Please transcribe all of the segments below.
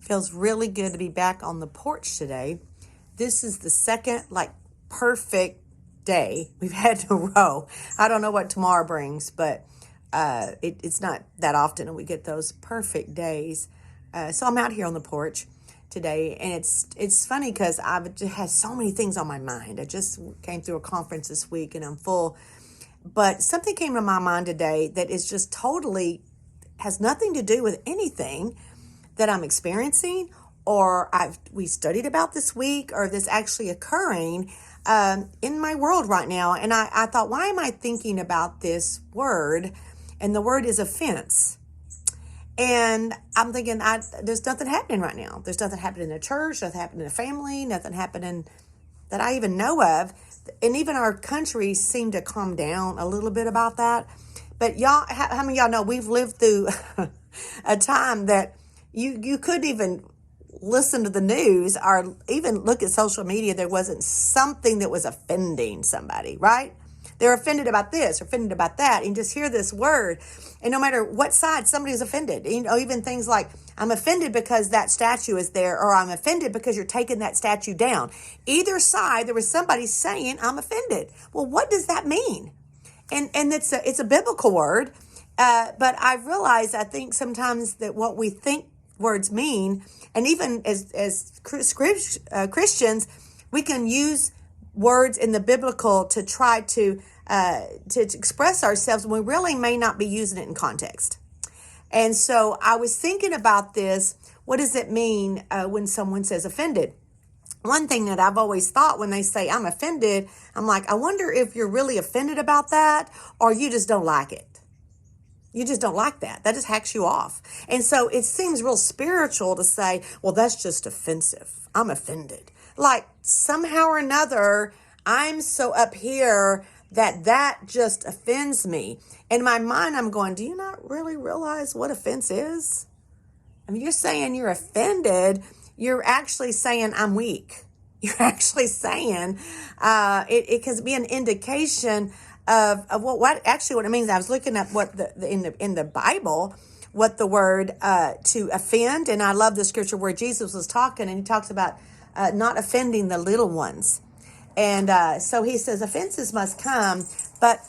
Feels really good to be back on the porch today. This is the second, perfect day we've had in a row. I don't know what tomorrow brings, but it's not that often and we get those perfect days. So I'm out here on the porch today, and it's funny because I've just had so many things on my mind. I just came through a conference this week and I'm full. But something came to my mind today that is just totally has nothing to do with anything that I'm experiencing or we studied about this week or this actually occurring in my world right now. And I thought, why am I thinking about this word? And the word is offense. And I'm thinking, there's nothing happening right now. There's nothing happening in the church, nothing happening in the family, nothing happening that I even know of. And even our country seemed to calm down a little bit about that. But y'all, how many of y'all know we've lived through a time that you couldn't even listen to the news or even look at social media. There wasn't something that was offending somebody, right? They're offended about this, offended about that, and just hear this word. And no matter what side, somebody's offended. Even things like, I'm offended because that statue is there, or I'm offended because you're taking that statue down. Either side, there was somebody saying, I'm offended. Well, what does that mean? And it's a biblical word, but I realize, I think sometimes that what we think words mean, and even as Christians, we can use words in the biblical to try to express ourselves when we really may not be using it in context. And so I was thinking about this. What does it mean when someone says offended? One thing that I've always thought when they say I'm offended, I'm like, I wonder if you're really offended about that or you just don't like it. You just don't like that. That just hacks you off. And so it seems real spiritual to say, well, that's just offensive. I'm offended. Like somehow or another, I'm so up here that just offends me. In my mind, I'm going, do you not really realize what offense is? I mean, you're saying you're offended. You're actually saying I'm weak. You're actually saying it can be an indication of what it means. I was looking up what in the Bible, what the word to offend, and I love the scripture where Jesus was talking, and he talks about not offending the little ones, and so he says offenses must come, but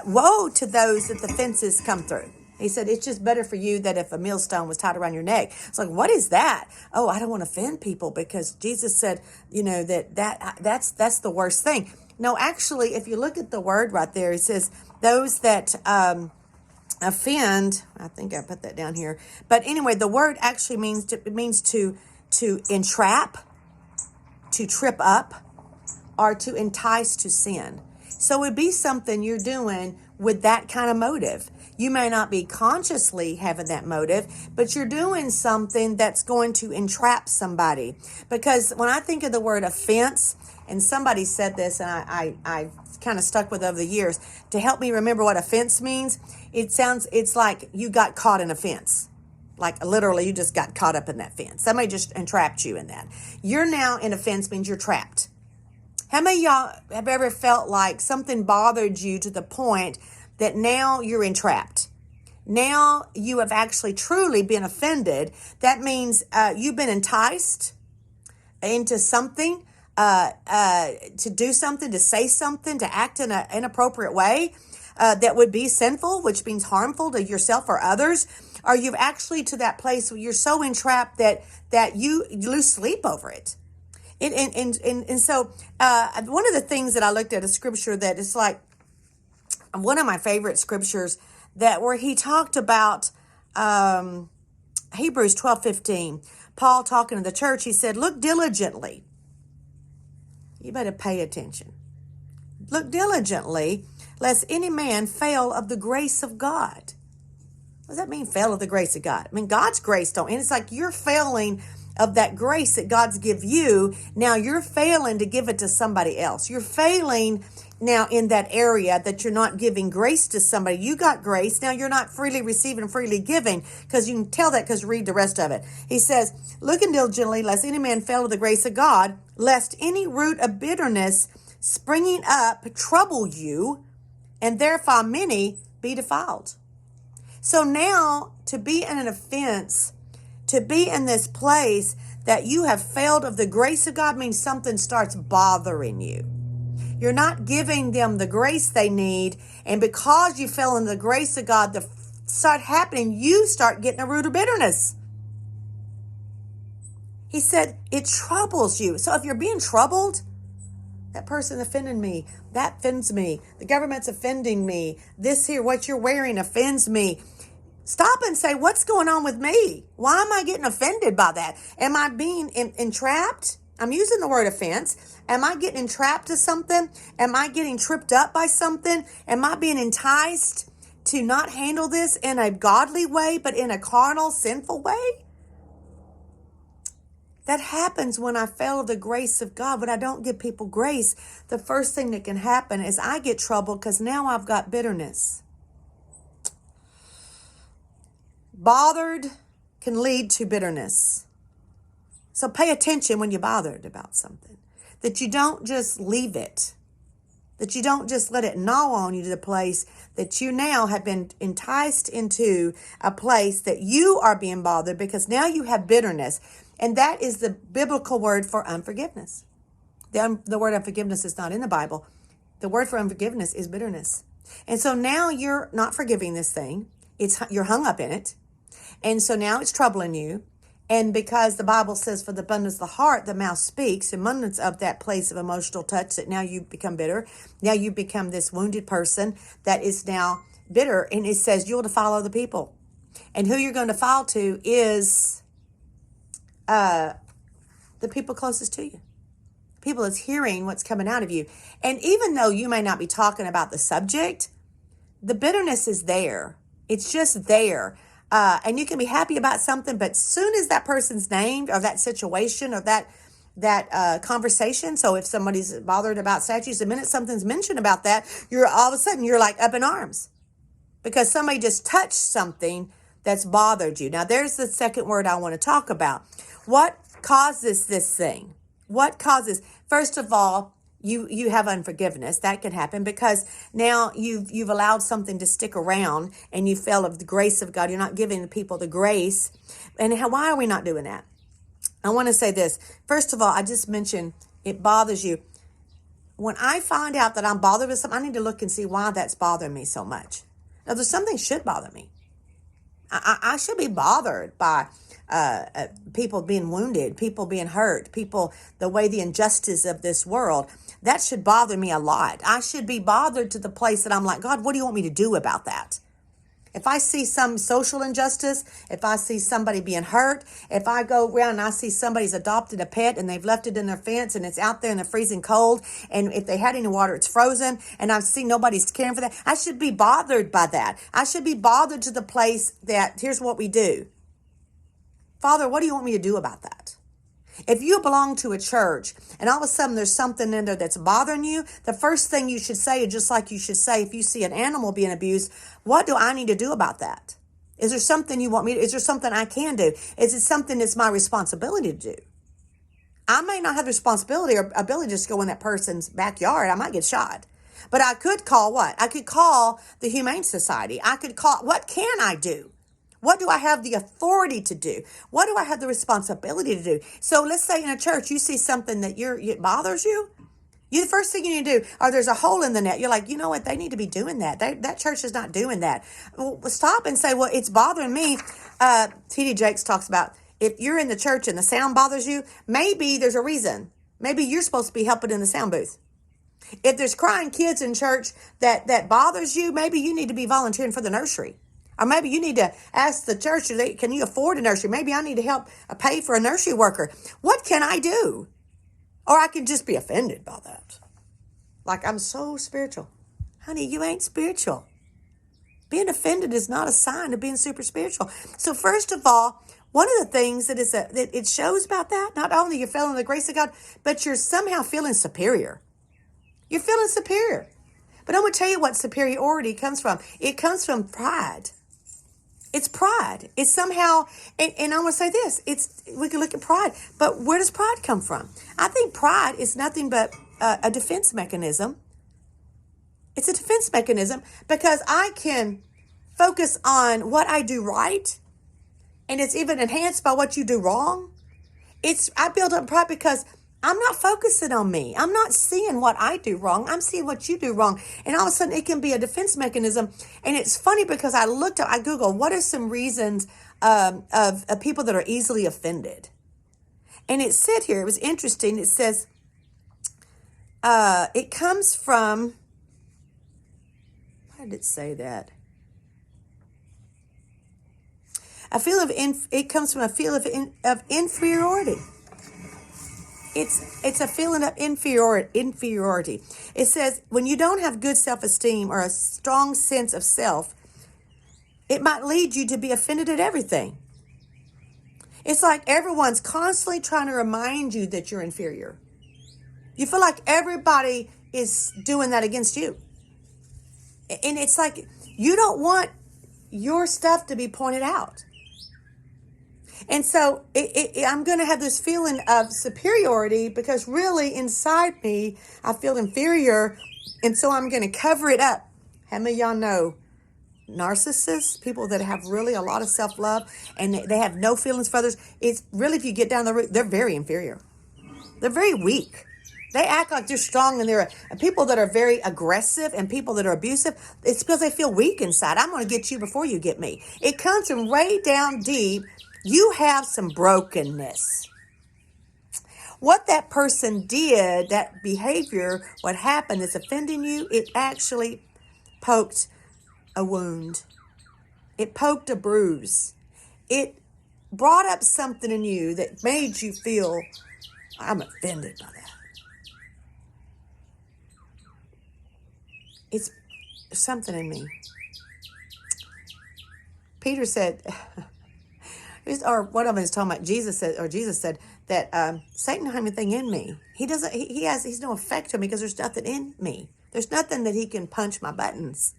woe to those that the offenses come through. He said, it's just better for you that if a millstone was tied around your neck. It's like, what is that? Oh, I don't want to offend people because Jesus said, that's the worst thing. No, actually, if you look at the word right there, it says those that offend. I think I put that down here. But anyway, the word actually means to entrap, to trip up, or to entice to sin. So it would be something you're doing with that kind of motive. You may not be consciously having that motive, but you're doing something that's going to entrap somebody. Because when I think of the word offense, and somebody said this, and I kind of stuck with over the years, to help me remember what offense means, it's like you got caught in a fence. Like literally you just got caught up in that fence. Somebody just entrapped you in that. You're now in a fence means you're trapped. How many of y'all have ever felt like something bothered you to the point that now you're entrapped? Now you have actually truly been offended. That means you've been enticed into something, to do something, to say something, to act in an inappropriate way that would be sinful, which means harmful to yourself or others. Or you've actually to that place where you're so entrapped that you lose sleep over it. And so one of the things that I looked at a scripture that is like one of my favorite scriptures that where he talked about Hebrews 12:15. Paul talking to the church, he said, look diligently. You better pay attention. Look diligently, lest any man fail of the grace of God. What does that mean, fail of the grace of God? I mean, God's grace don't. And it's like you're failing of that grace that God's give you. Now you're failing to give it to somebody else. You're failing now in that area that you're not giving grace to somebody. You got grace. Now you're not freely receiving, freely giving, because you can tell that because read the rest of it. He says, looking diligently, lest any man fail of the grace of God, lest any root of bitterness springing up trouble you, and therefore many be defiled. So now to be in an offense, to be in this place that you have failed of the grace of God means something starts bothering you. You're not giving them the grace they need. And because you fell in the grace of God, the start happening, you start getting a root of bitterness. He said, it troubles you. So if you're being troubled, that person offended me, that offends me, the government's offending me, this here, what you're wearing offends me. Stop and say, what's going on with me? Why am I getting offended by that? Am I being entrapped? I'm using the word offense. Am I getting entrapped to something? Am I getting tripped up by something? Am I being enticed to not handle this in a godly way, but in a carnal, sinful way? That happens when I fail the grace of God. When I don't give people grace, the first thing that can happen is I get troubled because now I've got bitterness. Bothered can lead to bitterness. So pay attention when you're bothered about something. That you don't just leave it. That you don't just let it gnaw on you to the place that you now have been enticed into a place that you are being bothered because now you have bitterness. And that is the biblical word for unforgiveness. The word unforgiveness is not in the Bible. The word for unforgiveness is bitterness. And so now you're not forgiving this thing. You're hung up in it. And so now it's troubling you. And because the Bible says for the abundance of the heart, the mouth speaks, abundance of that place of emotional touch, that now you become bitter. Now you become this wounded person that is now bitter. And it says you're to follow the people. And who you're going to fall to is the people closest to you. People that's hearing what's coming out of you. And even though you may not be talking about the subject, the bitterness is there. It's just there. And you can be happy about something, but soon as that person's named or that situation or that conversation, so if somebody's bothered about statues, the minute something's mentioned about that, you're all of a sudden you're like up in arms because somebody just touched something that's bothered you. Now there's the second word I want to talk about. What causes this thing? What causes? First of all, you have unforgiveness. That can happen because now you've allowed something to stick around and you fell of the grace of God. You're not giving the people the grace. And why are we not doing that? I want to say this. First of all, I just mentioned it bothers you. When I find out that I'm bothered with something, I need to look and see why that's bothering me so much. Now, there's something should bother me. I should be bothered by people being wounded, people being hurt, the way the injustice of this world. That should bother me a lot. I should be bothered to the place that I'm like, God, what do you want me to do about that? If I see some social injustice, if I see somebody being hurt, if I go around and I see somebody's adopted a pet and they've left it in their fence and it's out there in the freezing cold, and if they had any water, it's frozen, and I've seen nobody's caring for that, I should be bothered by that. I should be bothered to the place that, here's what we do. Father, what do you want me to do about that? If you belong to a church and all of a sudden there's something in there that's bothering you, the first thing you should say is just like you should say if you see an animal being abused, what do I need to do about that? Is there something you want me to, is there something I can do? Is it something that's my responsibility to do? I may not have the responsibility or ability to just go in that person's backyard. I might get shot. But I could call what? I could call the Humane Society. I could call, what can I do? What do I have the authority to do? What do I have the responsibility to do? So let's say in a church, you see something that it bothers you. The first thing you need to do, or there's a hole in the net. You're like, you know what? They need to be doing that. That church is not doing that. Well, stop and say, well, it's bothering me. T.D. Jakes talks about if you're in the church and the sound bothers you, maybe there's a reason. Maybe you're supposed to be helping in the sound booth. If there's crying kids in church that bothers you, maybe you need to be volunteering for the nursery. Or maybe you need to ask the church, can you afford a nursery? Maybe I need to help pay for a nursery worker. What can I do? Or I can just be offended by that. Like, I'm so spiritual. Honey, you ain't spiritual. Being offended is not a sign of being super spiritual. So first of all, one of the things that it shows about that, not only you're feeling the grace of God, but you're somehow feeling superior. You're feeling superior. But I'm going to tell you what superiority comes from. It comes from pride. It's pride. It's somehow, and I want to say this, we can look at pride, but where does pride come from? I think pride is nothing but a defense mechanism. It's a defense mechanism because I can focus on what I do right and it's even enhanced by what you do wrong. I build up pride because I'm not focusing on me. I'm not seeing what I do wrong. I'm seeing what you do wrong. And all of a sudden it can be a defense mechanism. And it's funny because I Googled, what are some reasons of people that are easily offended? And it said here, it was interesting. It says, it comes from, why did it say that? It comes from a feeling of inferiority. It's a feeling of inferiority. It says, when you don't have good self-esteem or a strong sense of self, it might lead you to be offended at everything. It's like everyone's constantly trying to remind you that you're inferior. You feel like everybody is doing that against you. And it's like you don't want your stuff to be pointed out. And so I'm going to have this feeling of superiority because really inside me, I feel inferior. And so I'm going to cover it up. How many of y'all know narcissists, people that have really a lot of self-love and they have no feelings for others? It's really, if you get down the root, they're very inferior. They're very weak. They act like they're strong, and they're people that are very aggressive and people that are abusive. It's because they feel weak inside. I'm going to get you before you get me. It comes from way down deep. You have some brokenness. What that person did, that behavior, what happened is offending you, it actually poked a wound. It poked a bruise. It brought up something in you that made you feel, I'm offended by that. It's something in me. Peter said, or one of them is talking about Jesus said that Satan don't have anything in me. He doesn't. He's no effect on me because there's nothing in me. There's nothing that he can punch my buttons.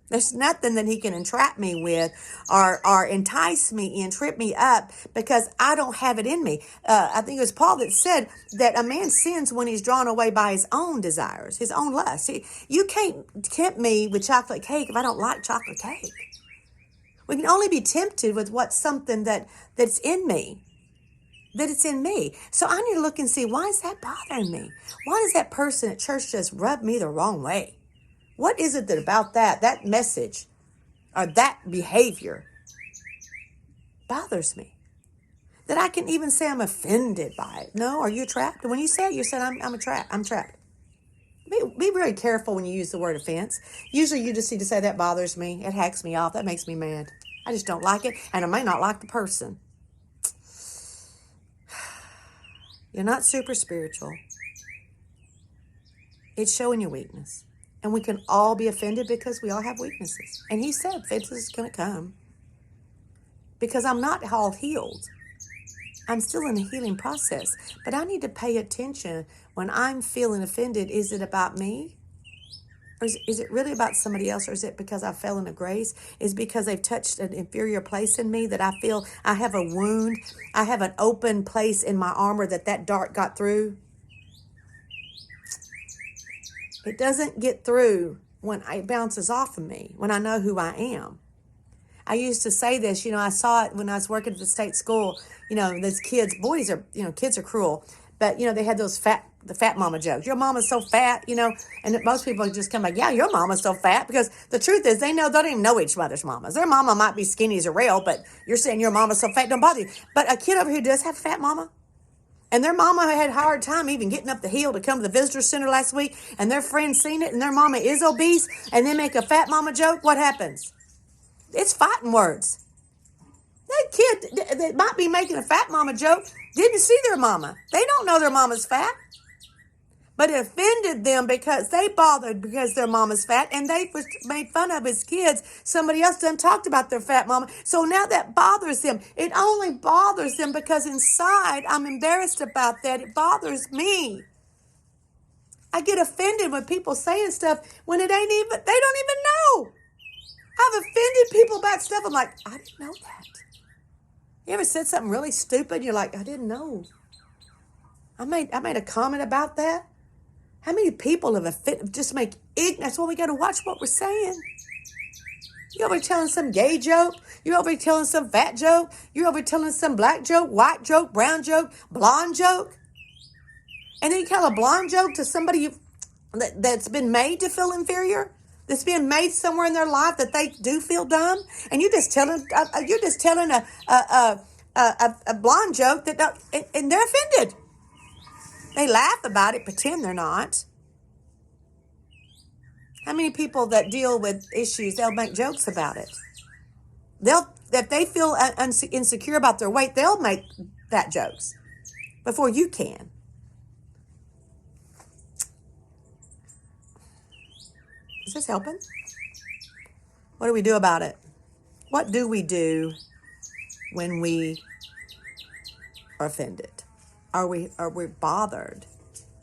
There's nothing that he can entrap me with or entice me and trip me up because I don't have it in me. I think it was Paul that said that a man sins when he's drawn away by his own desires, his own lust. You can't tempt me with chocolate cake if I don't like chocolate cake. We can only be tempted with what's something that's in me. That it's in me. So I need to look and see, why is that bothering me? Why does that person at church just rub me the wrong way? What is it that about that message or that behavior bothers me? That I can even say I'm offended by it. No, are you trapped? When you say it, you said I'm trapped. I'm trapped. Be very careful when you use the word offense. Usually you just need to say that bothers me. It hacks me off. That makes me mad. I just don't like it. And I may not like the person. You're not super spiritual. It's showing your weakness. And we can all be offended because we all have weaknesses. And he said offenses is going to come. Because I'm not all healed. I'm still in the healing process. But I need to pay attention when I'm feeling offended. Is it about me? Or is it really about somebody else? Or is it because I fell into grace? Is it because they've touched an inferior place in me that I feel I have a wound? I have an open place in my armor that dart got through? It doesn't get through when it bounces off of me, when I know who I am. I used to say this, I saw it when I was working at the state school. Those kids, kids are cruel. But, they had the fat mama jokes. Your mama's so fat, and most people just come like, yeah, your mama's so fat. Because the truth is they don't even know each other's mamas. Their mama might be skinny as a rail, but you're saying your mama's so fat, don't bother you. But a kid over here does have a fat mama. And their mama had a hard time even getting up the hill to come to the visitor center last week. And their friend seen it and their mama is obese. And they make a fat mama joke. What happens? It's fighting words. That kid that might be making a fat mama joke didn't see their mama. They don't know their mama's fat. But it offended them because they bothered because their mama's fat and they was made fun of as kids. Somebody else done talked about their fat mama. So now that bothers them. It only bothers them because inside I'm embarrassed about that. It bothers me. I get offended when people saying stuff when they don't even know. I've offended people about stuff. I'm like, I didn't know that. You ever said something really stupid? You're like, I didn't know. I made a comment about that. How many people have offended? Just make ignorant. That's why we got to watch what we're saying. You over telling some gay joke. You over telling some fat joke. You over telling some black joke, white joke, brown joke, blonde joke. And then you tell a blonde joke to somebody that's been made to feel inferior. That's been made somewhere in their life that they do feel dumb. And you're just telling a blonde joke and they're offended. They laugh about it, pretend they're not. How many people that deal with issues, they'll make jokes about it. If they feel insecure about their weight, they'll make fat jokes before you can. Is this helping? What do we do about it? What do we do when we are offended? Are we bothered?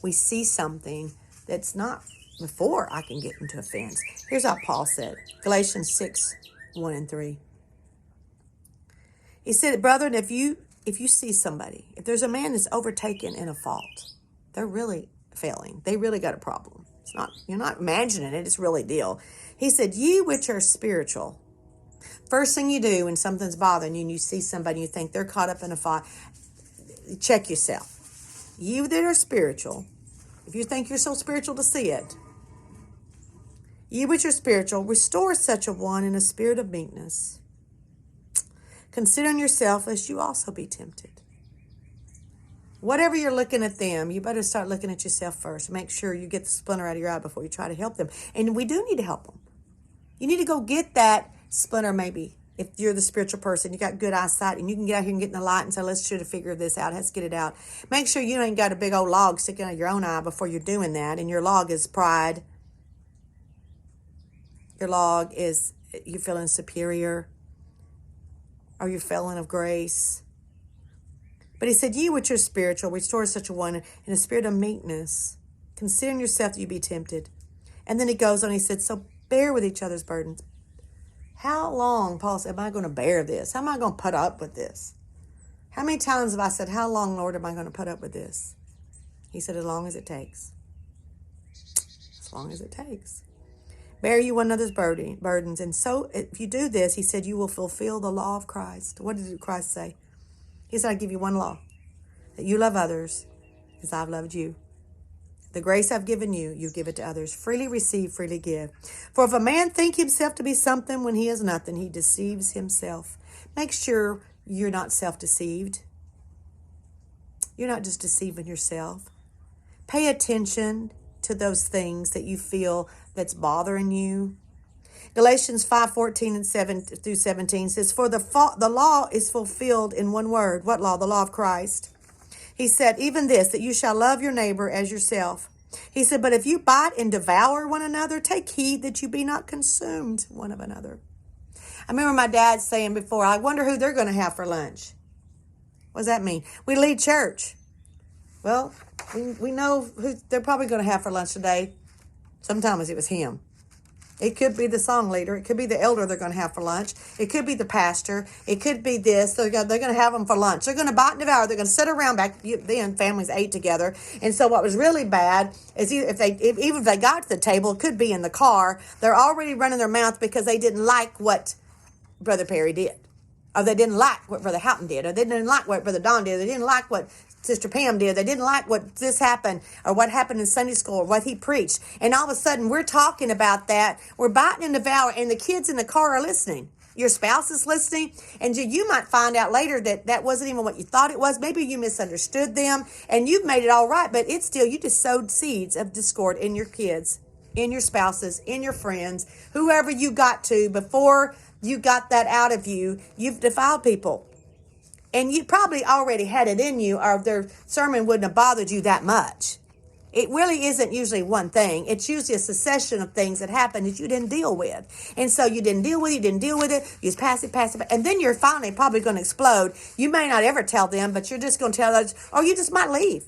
We see something that's not before I can get into offense. Here's how Paul said, Galatians 6:1-3. He said, brethren, if you see somebody, if there's a man that's overtaken in a fault, they're really failing. They really got a problem. It's not, you're not imagining it, it's really deal. He said, ye which are spiritual. First thing you do when something's bothering you and you see somebody and you think they're caught up in a fight, check yourself. You that are spiritual, if you think you're so spiritual to see it, ye which are spiritual, restore such a one in a spirit of meekness, considering yourself lest you also be tempted. Whatever you're looking at them, you better start looking at yourself first. Make sure you get the splinter out of your eye before you try to help them. And we do need to help them. You need to go get that splinter maybe. If you're the spiritual person, you got good eyesight, and you can get out here and get in the light and say, let's try to figure this out. Let's get it out. Make sure you ain't got a big old log sticking out of your own eye before you're doing that. And your log is pride. Your log is you feeling superior. Or you're failing of grace. But he said, ye which are spiritual, restore such a one in a spirit of meekness, considering yourself that you be tempted. And then he goes on, he said, so bear with each other's burdens. How long, Paul said, am I going to bear this? How am I going to put up with this? How many times have I said, how long, Lord, am I going to put up with this? He said, as long as it takes. As long as it takes. Bear you one another's burdens. And so if you do this, he said, you will fulfill the law of Christ. What did Christ say? He said, I give you one law, that you love others as I've loved you. The grace I've given you, you give it to others. Freely receive, freely give. For if a man think himself to be something when he is nothing, he deceives himself. Make sure you're not self-deceived. You're not just deceiving yourself. Pay attention to those things that you feel that's bothering you. Galatians 5:14-17 says, for the law is fulfilled in one word. What law? The law of Christ. He said, even this, that you shall love your neighbor as yourself. He said, but if you bite and devour one another, take heed that you be not consumed one of another. I remember my dad saying before, I wonder who they're going to have for lunch. What does that mean? We lead church. Well, we know who they're probably going to have for lunch today. Sometimes it was him. It could be the song leader. It could be the elder they're going to have for lunch. It could be the pastor. It could be this. They're going to have them for lunch. They're going to bite and devour. They're going to sit around back then. Families ate together. And so what was really bad is even if they got to the table, it could be in the car. They're already running their mouth because they didn't like what Brother Perry did. Or they didn't like what Brother Houghton did. Or they didn't like what Brother Don did. They didn't like what Sister Pam did. They didn't like what this happened or what happened in Sunday school or what he preached. And all of a sudden, we're talking about that. We're biting and devouring, and the kids in the car are listening. Your spouse is listening, and you might find out later that that wasn't even what you thought it was. Maybe you misunderstood them, and you've made it all right, but it's still, you just sowed seeds of discord in your kids, in your spouses, in your friends, whoever you got to before you got that out of you. You've defiled people. And you probably already had it in you, or their sermon wouldn't have bothered you that much. It really isn't usually one thing. It's usually a succession of things that happened that you didn't deal with. And so you didn't deal with it, you just pass it. And then you're finally probably going to explode. You may not ever tell them, but you're just going to tell others, or you just might leave.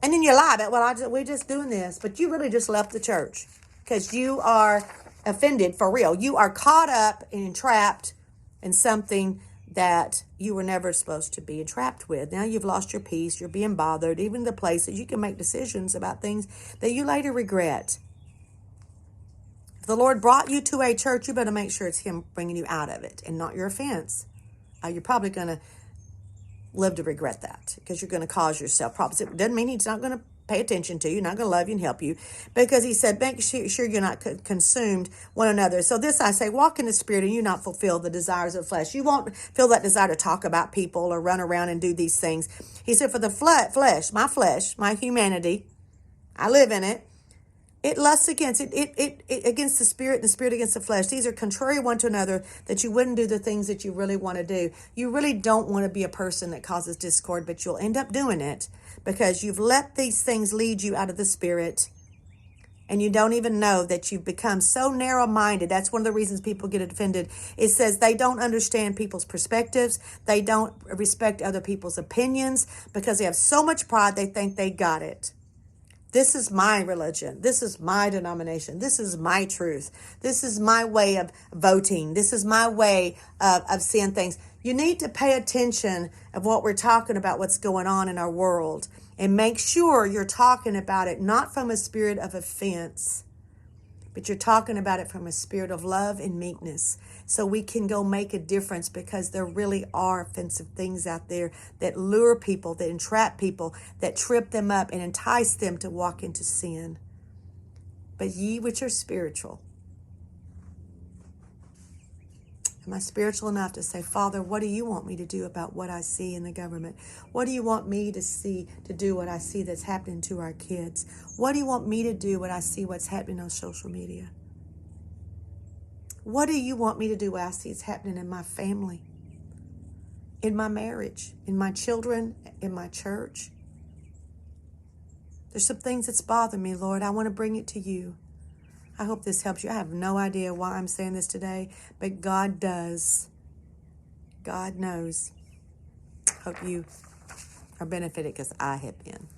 And then you lie about, we're just doing this. But you really just left the church because you are offended for real. You are caught up and entrapped in something that you were never supposed to be entrapped with. Now you've lost your peace. You're being bothered. Even the places you can make decisions about things that you later regret. If the Lord brought you to a church, you better make sure it's him bringing you out of it and not your offense. You're probably going to live to regret that because you're going to cause yourself problems. It doesn't mean he's not going to pay attention to you, not going to love you and help you, because he said, make sure you're not consumed one another. So this I say, walk in the Spirit and you not fulfill the desires of the flesh. You won't feel that desire to talk about people or run around and do these things. He said, for the flesh, my humanity, I live in it. It lusts against it against the spirit and the spirit against the flesh. These are contrary one to another, that you wouldn't do the things that you really want to do. You really don't want to be a person that causes discord, but you'll end up doing it because you've let these things lead you out of the spirit. And you don't even know that you've become so narrow-minded. That's one of the reasons people get offended. It says they don't understand people's perspectives. They don't respect other people's opinions because they have so much pride they think they got it. This is my religion. This is my denomination. This is my truth. This is my way of voting. This is my way of seeing things. You need to pay attention of what we're talking about, what's going on in our world, and make sure you're talking about it not from a spirit of offense, but you're talking about it from a spirit of love and meekness, so we can go make a difference, because there really are offensive things out there that lure people, that entrap people, that trip them up and entice them to walk into sin. But ye which are spiritual. Am I spiritual enough to say, Father, what do you want me to do about what I see in the government? What do you want me to do what I see that's happening to our kids? What do you want me to do when I see what's happening on social media? What do you want me to do when I see it's happening in my family, in my marriage, in my children, in my church? There's some things that's bothering me, Lord. I want to bring it to you. I hope this helps you. I have no idea why I'm saying this today, but God does. God knows. Hope you are benefited, because I have been.